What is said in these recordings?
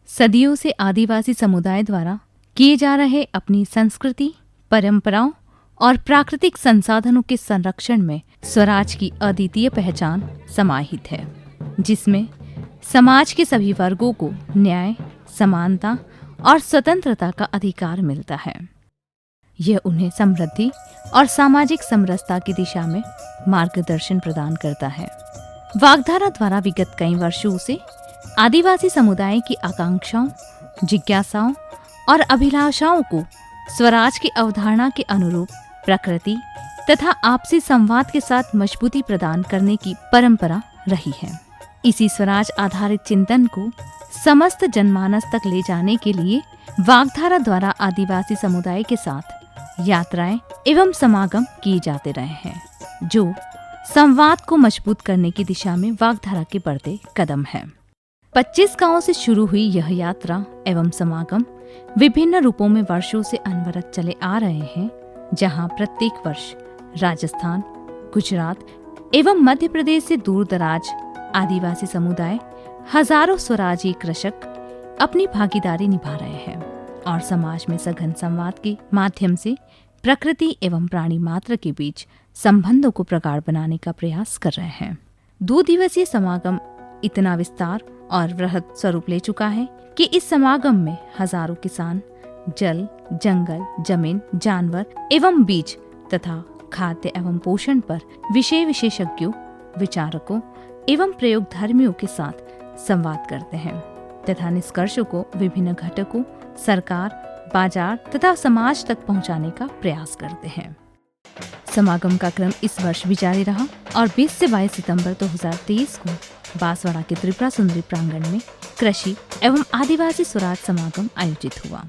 सदियों से आदिवासी समुदाय द्वारा किए जा रहे अपनी संस्कृति, परंपराओं और प्राकृतिक संसाधनों के संरक्षण में स्वराज की अद्वितीय पहचान समाहित है, जिसमें समाज के सभी वर्गों को न्याय, समानता और स्वतंत्रता का अधिकार मिलता है। यह उन्हें समृद्धि और सामाजिक समरसता की दिशा में मार्गदर्शन प्रदान करता है। वाग्धारा द्वारा विगत कई वर्षों से आदिवासी समुदाय की आकांक्षाओं, जिज्ञासाओं और अभिलाषाओं को स्वराज की अवधारणा के अनुरूप प्रकृति तथा आपसी संवाद के साथ मजबूती प्रदान करने की परंपरा रही है। इसी स्वराज आधारित चिंतन को समस्त जनमानस तक ले जाने के लिए वाग्धारा द्वारा आदिवासी समुदाय के साथ यात्राएं एवं समागम किए जाते रहे हैं, जो संवाद को मजबूत करने की दिशा में वाग्धारा के बढ़ते कदम हैं। 25 गांवों से शुरू हुई यह यात्रा एवं समागम विभिन्न रूपों में वर्षों से अनवरत चले आ रहे हैं, जहां प्रत्येक वर्ष राजस्थान, गुजरात एवं मध्य प्रदेश से दूर दराज आदिवासी समुदाय हजारों स्वराजी कृषक अपनी भागीदारी निभा रहे हैं और समाज में सघन संवाद के माध्यम से प्रकृति एवं प्राणी मात्र के बीच संबंधों को प्रगाढ़ बनाने का प्रयास कर रहे हैं। 2 दिवसीय समागम इतना विस्तार और वृहद स्वरूप ले चुका है कि इस समागम में हजारों किसान जल, जंगल, जमीन, जानवर एवं बीज तथा खाद्य एवं पोषण पर विषय विशेषज्ञों, विचारकों एवं प्रयोगधर्मियों के साथ संवाद करते हैं तथा निष्कर्षों को विभिन्न घटकों, सरकार, बाजार तथा समाज तक पहुंचाने का प्रयास करते हैं। समागम का क्रम इस वर्ष भी जारी रहा और 20 से 22 सितंबर 2023 को बांसवाड़ा के त्रिपुरा सुंदरी प्रांगण में कृषि एवं आदिवासी स्वराज समागम आयोजित हुआ।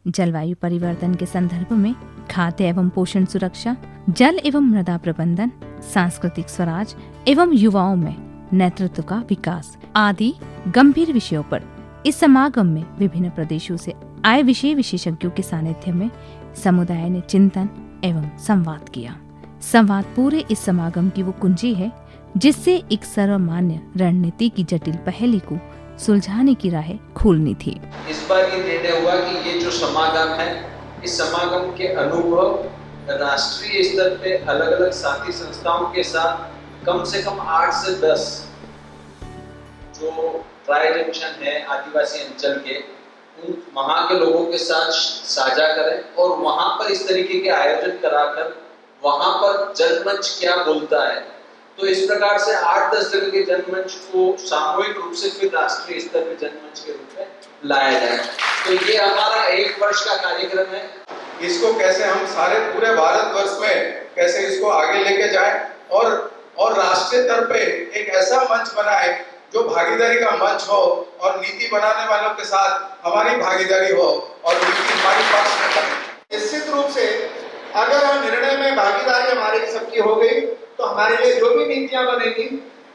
जलवायु परिवर्तन के संदर्भ में खाद्य एवं पोषण सुरक्षा, जल एवं मृदा प्रबंधन, सांस्कृतिक स्वराज एवं युवाओं में नेतृत्व का विकास आदि गंभीर विषयों पर इस समागम में विभिन्न प्रदेशों से आए विषय विशेषज्ञों के सानिध्य में समुदाय ने चिंतन एवं संवाद किया। संवाद पूरे इस समागम की वो कुंजी है जिससे एक सर्वमान्य रणनीति की जटिल पहेली को सुलझाने की राह खोलनी थी। इस बार ये निर्णय हुआ कि ये जो समागम है, इस समागम के अनुभव राष्ट्रीय स्तर पे अलग अलग साथी संस्थाओं के साथ कम से कम 8 से 10 जो ट्राई जंक्शन है आदिवासी अंचल के, उन वहाँ के लोगों के साथ साझा करें और वहाँ पर इस तरीके के आयोजन कराकर वहाँ पर जनमंच क्या बोलता है, तो इस प्रकार से 8-10 जगह के जनमंच को सामूहिक रूप से फिर राष्ट्रीय स्तर पर जनमंच के रूप में लाया जाए। तो ये हमारा 1 वर्ष का कार्यक्रम है। इसको कैसे हम सारे पूरे भारतवर्ष में कैसे इसको आगे लेके जाए और राष्ट्रीय स्तर पे एक ऐसा मंच बनाए जो भागीदारी का मंच हो और नीति बनाने वालों के साथ हमारी भागीदारी हो और नीति हमारी पक्ष में बने। निश्चित रूप से अगर हम निर्णय में भागीदारी हमारी सबकी हो गई तो हमारे लिए जो भी नीतियां बनेगी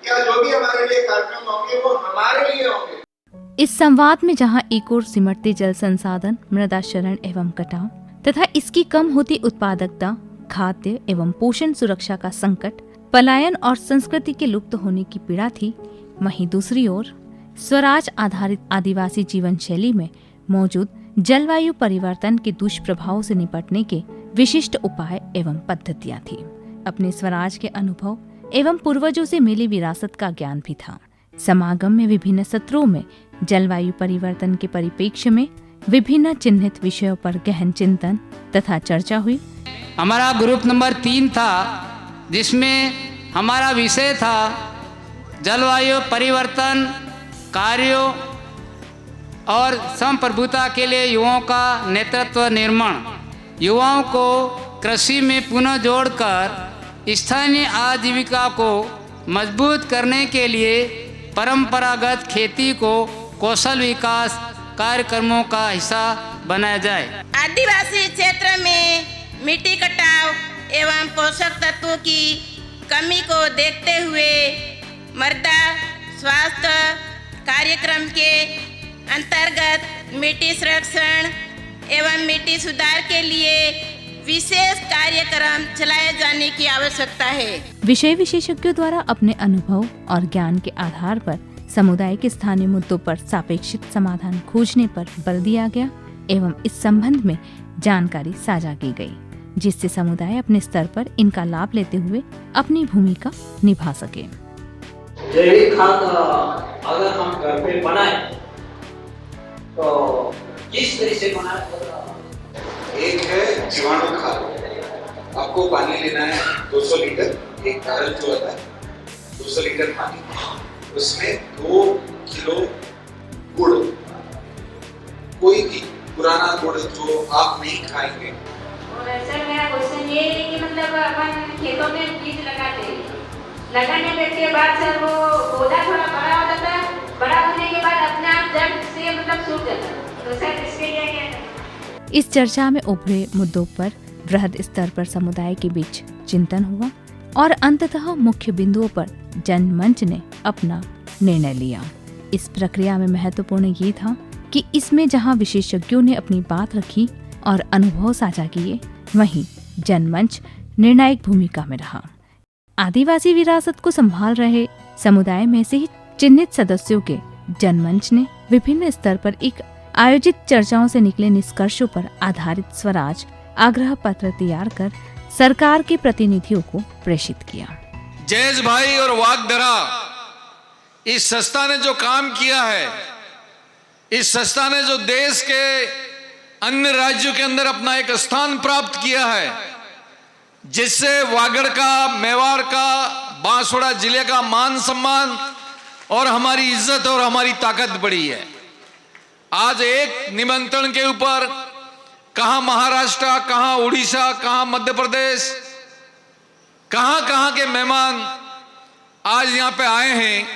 या जो भी हमारे लिए कार्यक्रम होंगे वो हमारे लिए होंगे। इस संवाद में जहां एक ओर सिमटते जल संसाधन, मृदा क्षरण एवं कटाव तथा इसकी कम होती उत्पादकता, खाद्य एवं पोषण सुरक्षा का संकट, पलायन और संस्कृति के लुप्त होने की पीड़ा थी, वहीं दूसरी ओर स्वराज आधारित आदिवासी जीवन शैली में मौजूद जलवायु परिवर्तन के दुष्प्रभावों से निपटने के विशिष्ट उपाय एवं पद्धतियां थी। अपने स्वराज के अनुभव एवं पूर्वजों से मिली विरासत का ज्ञान भी था। समागम में विभिन्न सत्रों में जलवायु परिवर्तन के परिप्रेक्ष्य में विभिन्न चिन्हित विषयों पर गहन चिंतन तथा चर्चा हुई। हमारा ग्रुप नंबर 3 था, जिसमें हमारा विषय था जलवायु परिवर्तन कार्यों और संप्रभुता के लिए युवाओं का नेतृत्व निर्माण, युवाओं को कृषि में पुनः जोड़कर स्थानीय आजीविका को मजबूत करने के लिए परंपरागत खेती को कौशल विकास कार्यक्रमों का हिस्सा बनाया जाए। आदिवासी क्षेत्र में मिट्टी कटाव एवं पोषक तत्वों की कमी को देखते हुए मृदा स्वास्थ्य कार्यक्रम के अंतर्गत मिट्टी संरक्षण एवं मिट्टी सुधार के लिए विशेष कार्यक्रम चलाए जाने की आवश्यकता है। विषय विशेषज्ञों द्वारा अपने अनुभव और ज्ञान के आधार पर समुदाय के स्थानीय मुद्दों पर सापेक्षित समाधान खोजने पर बल दिया गया एवं इस संबंध में जानकारी साझा की गई, जिससे समुदाय अपने स्तर पर इनका लाभ लेते हुए अपनी भूमिका निभा सके। जैविक खाद अगर हम घर पे बनाए तो किस तरह से बनाए? एक है जीवाणु खाद। आपको पानी लेना है 200 लीटर, एक बैरल जो होता है 200 लीटर पानी, उसमें 2 किलो गुड़, कोई भी पुराना गुड़ जो आप नहीं खाएंगे। और सर मेरा क्वेश्चन ये है कि मतलब अपन खेतों में बीज लगाते हैं, लगाने के बाद सर वो पौधा थोड़ा बड़ा हो जाता है, बड़ा होने के बाद अपने आप जड़ से मतलब सूख जाता है, तो सर इसके लिए क्या करें? इस चर्चा में उभरे मुद्दों पर बृहद स्तर पर समुदाय के बीच चिंतन हुआ और अंततः मुख्य बिंदुओं पर जनमंच ने अपना निर्णय लिया। इस प्रक्रिया में महत्वपूर्ण ये था कि इसमें जहां विशेषज्ञों ने अपनी बात रखी और अनुभव साझा किए, वहीं जनमंच निर्णायक भूमिका में रहा। आदिवासी विरासत को संभाल रहे समुदाय में से ही चिन्हित सदस्यों के जनमंच ने विभिन्न स्तर पर एक आयोजित चर्चाओं से निकले निष्कर्षों पर आधारित स्वराज आग्रह पत्र तैयार कर सरकार के प्रतिनिधियों को प्रेषित किया। जयेश भाई और वागधरा, इस संस्था ने जो काम किया है, इस संस्था ने जो देश के अन्य राज्यों के अंदर अपना एक स्थान प्राप्त किया है, जिससे वागड़ का, मेवाड़ का, बांसवाड़ा जिले का मान सम्मान और हमारी इज्जत और हमारी ताकत बढ़ी है। आज एक निमंत्रण के ऊपर कहां महाराष्ट्र, कहां उड़ीसा, कहां मध्य प्रदेश, कहां के मेहमान आज यहां पे आए हैं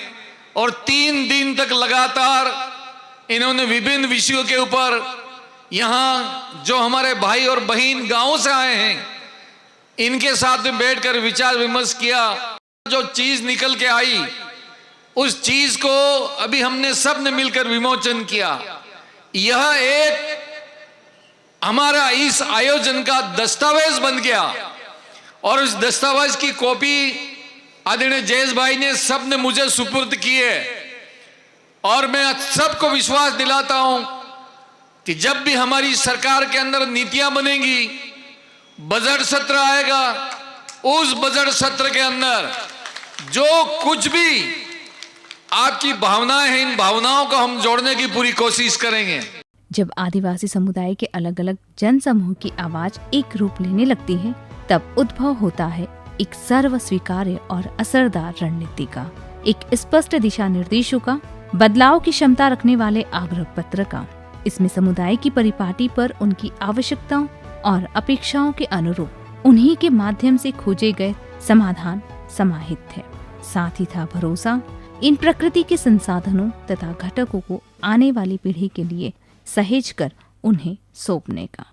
और 3 दिन तक लगातार इन्होंने विभिन्न विषयों के ऊपर यहां जो हमारे भाई और बहन गांवों से आए हैं, इनके साथ में बैठकर विचार विमर्श किया। जो चीज निकल के आई, उस चीज को अभी हमने सब ने मिलकर विमोचन किया। यह एक हमारा इस आयोजन का दस्तावेज बन गया और उस दस्तावेज की कॉपी आदरणीय जयेश भाई ने सबने मुझे सुपुर्द की है। और मैं सबको विश्वास दिलाता हूं कि जब भी हमारी सरकार के अंदर नीतियां बनेंगी, बजट सत्र आएगा, उस बजट सत्र के अंदर जो कुछ भी आपकी भावनाएं हैं, इन भावनाओं को हम जोड़ने की पूरी कोशिश करेंगे। जब आदिवासी समुदाय के अलग अलग जन समूह की आवाज एक रूप लेने लगती है, तब उद्भव होता है एक सर्व स्वीकार्य और असरदार रणनीति का, एक स्पष्ट दिशा निर्देशों का, बदलाव की क्षमता रखने वाले आग्रह पत्र का। इसमें समुदाय की परिपाटी पर उनकी आवश्यकताओं और अपेक्षाओं के अनुरूप उन्हीं के माध्यम से खोजे गए समाधान समाहित थे। साथ ही था भरोसा इन प्रकृति के संसाधनों तथा घटकों को आने वाली पीढ़ी के लिए सहेज कर उन्हें सौंपने का।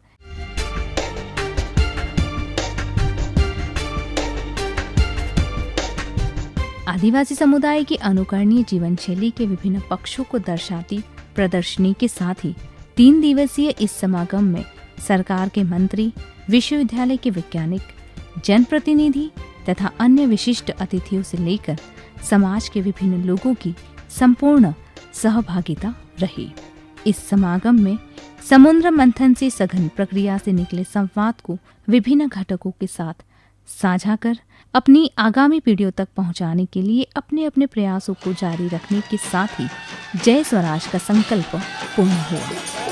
आदिवासी समुदाय की अनुकरणीय जीवन शैली के विभिन्न पक्षों को दर्शाती प्रदर्शनी के साथ ही 3 दिवसीय इस समागम में सरकार के मंत्री, विश्वविद्यालय के वैज्ञानिक, जनप्रतिनिधि तथा अन्य विशिष्ट अतिथियों से लेकर समाज के विभिन्न लोगों की संपूर्ण सहभागिता रही। इस समागम में समुद्र मंथन से सघन प्रक्रिया से निकले संवाद को विभिन्न घटकों के साथ साझा कर अपनी आगामी पीढ़ियों तक पहुंचाने के लिए अपने अपने प्रयासों को जारी रखने के साथ ही जय स्वराज का संकल्प पूर्ण हुआ।